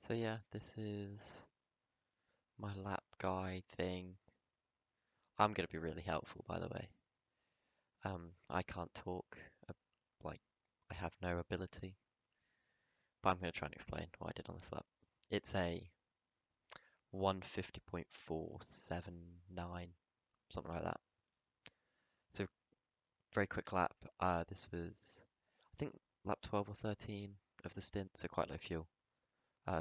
So yeah, this is my lap guide thing. I'm gonna be really helpful, by the way. I can't talk, uh, like, I have no ability, but I'm gonna try and explain what I did on this lap. It's a 150.479, something like that. So very quick lap. This was, I think, lap 12 or 13 of the stint, so quite low fuel.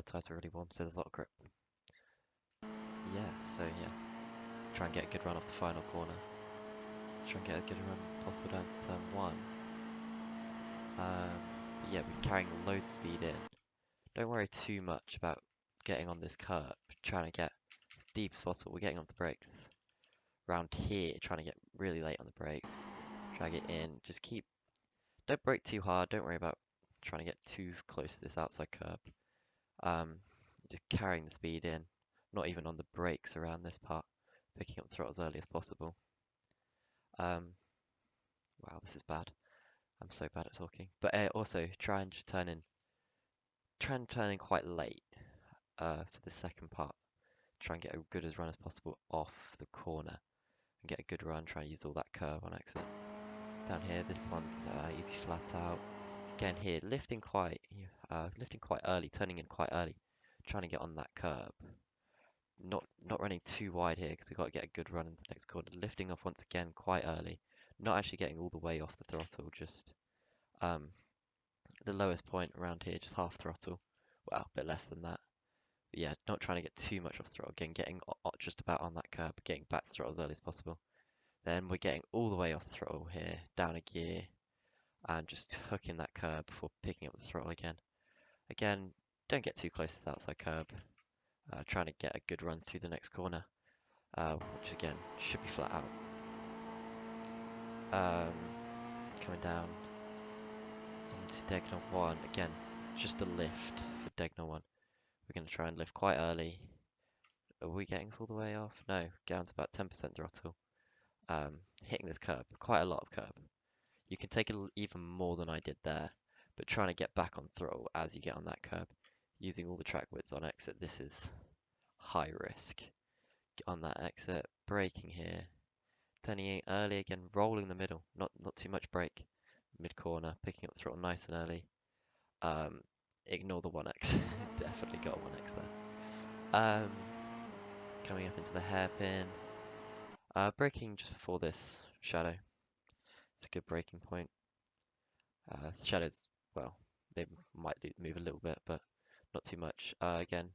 Tires are really warm, so there's a lot of grip. Yeah, try and get a good run off the final corner. Let's try and get a good run possible down to turn one. But yeah, we're carrying loads of speed in. Don't worry too much about getting on this curb, trying to get as deep as possible. We're getting on the brakes around here, trying to get really late on the brakes. Drag it in, don't brake too hard, don't worry about trying to get too close to this outside curb. Um, just carrying the speed in, not even on the brakes around this part, picking up the throttle as early as possible. Wow, this is bad. I'm so bad at talking. But also try and turn in quite late for the second part. Try and get a good as run as possible off the corner and get a good run. Try and use all that curve on exit. Down here, this one's easy flat out. Again here, lifting quite early, turning in quite early, trying to get on that curb. Not running too wide here because we've got to get a good run in the next corner. Lifting off once again quite early, not actually getting all the way off the throttle, just um, the lowest point around here, just half throttle. Well, a bit less than that. But yeah, not trying to get too much off throttle. Again, getting just about on that curb, getting back to throttle as early as possible. Then we're getting all the way off the throttle here, down a gear, and just hooking that curb before picking up the throttle again. Again, don't get too close to the outside curb. Trying to get a good run through the next corner, which again should be flat out. Coming down into Diagonal 1, again, just a lift for Diagonal 1. We're going to try and lift quite early. Are we getting all the way off? No, down to about 10% throttle. Hitting this curb, quite a lot of curb. You can take even more than I did there, but trying to get back on throttle as you get on that curb, using all the track width on exit, this is high risk. Get on that exit, braking here, turning in early again, rolling the middle, not too much brake, mid corner, picking up the throttle nice and early. Ignore the 1x, definitely got a 1x there. Coming up into the hairpin, braking just before this shadow. It's a good braking point. Shadows, well, they might move a little bit, but not too much. Again,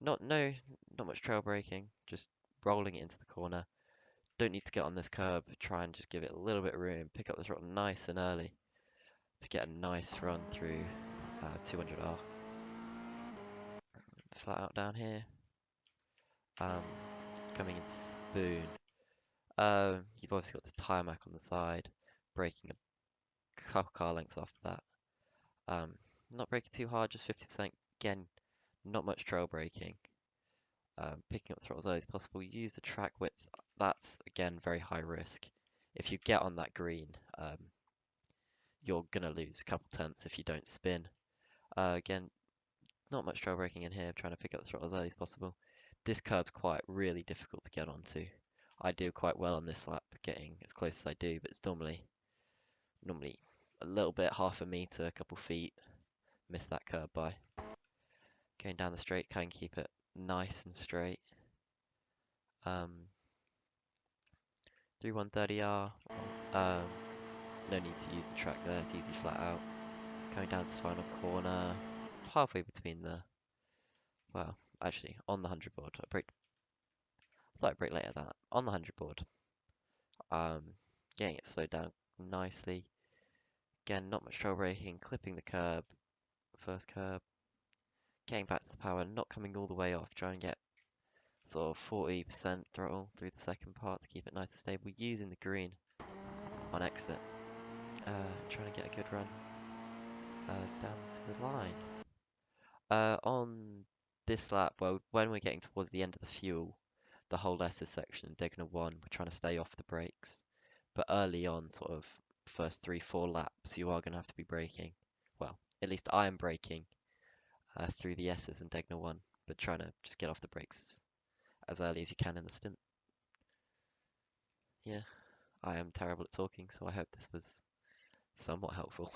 not much trail braking, just rolling it into the corner. Don't need to get on this curb. Try and just give it a little bit of room. Pick up the throttle nice and early to get a nice run through 200R. Flat out down here. Coming into spoon. You've obviously got this tire mac on the side, braking a couple car lengths after that. Not braking too hard, just 50%. Again, not much trail braking. Picking up throttle as early as possible. Use the track width. That's again very high risk. If you get on that green, you're gonna lose a couple tenths if you don't spin. Again, not much trail braking in here. Trying to pick up the throttle as early as possible. This curb's quite really difficult to get onto. I do quite well on this lap, getting as close as I do, but it's normally a little bit, half a meter, a couple feet. Miss that curb by. Going down the straight, can keep it nice and straight. Through 130R. No need to use the track there, it's easy flat out. Going down to the final corner, halfway between well, actually, on the 100 board. I thought I'd brake later than that. On the 100 board. Getting it slowed down nicely. Again, not much trail braking, clipping the curb, first curb. Getting back to the power, not coming all the way off, trying to get sort of 40% throttle through the second part to keep it nice and stable, using the green on exit. Trying to get a good run down to the line. On this lap, well, when we're getting towards the end of the fuel, the whole lesser section, Diagonal 1, we're trying to stay off the brakes. But early on, sort of first 3-4 laps, you are going to have to be braking. Well, at least I am braking through the S's in Degna 1, but trying to just get off the brakes as early as you can in the stint. Yeah, I am terrible at talking, so I hope this was somewhat helpful.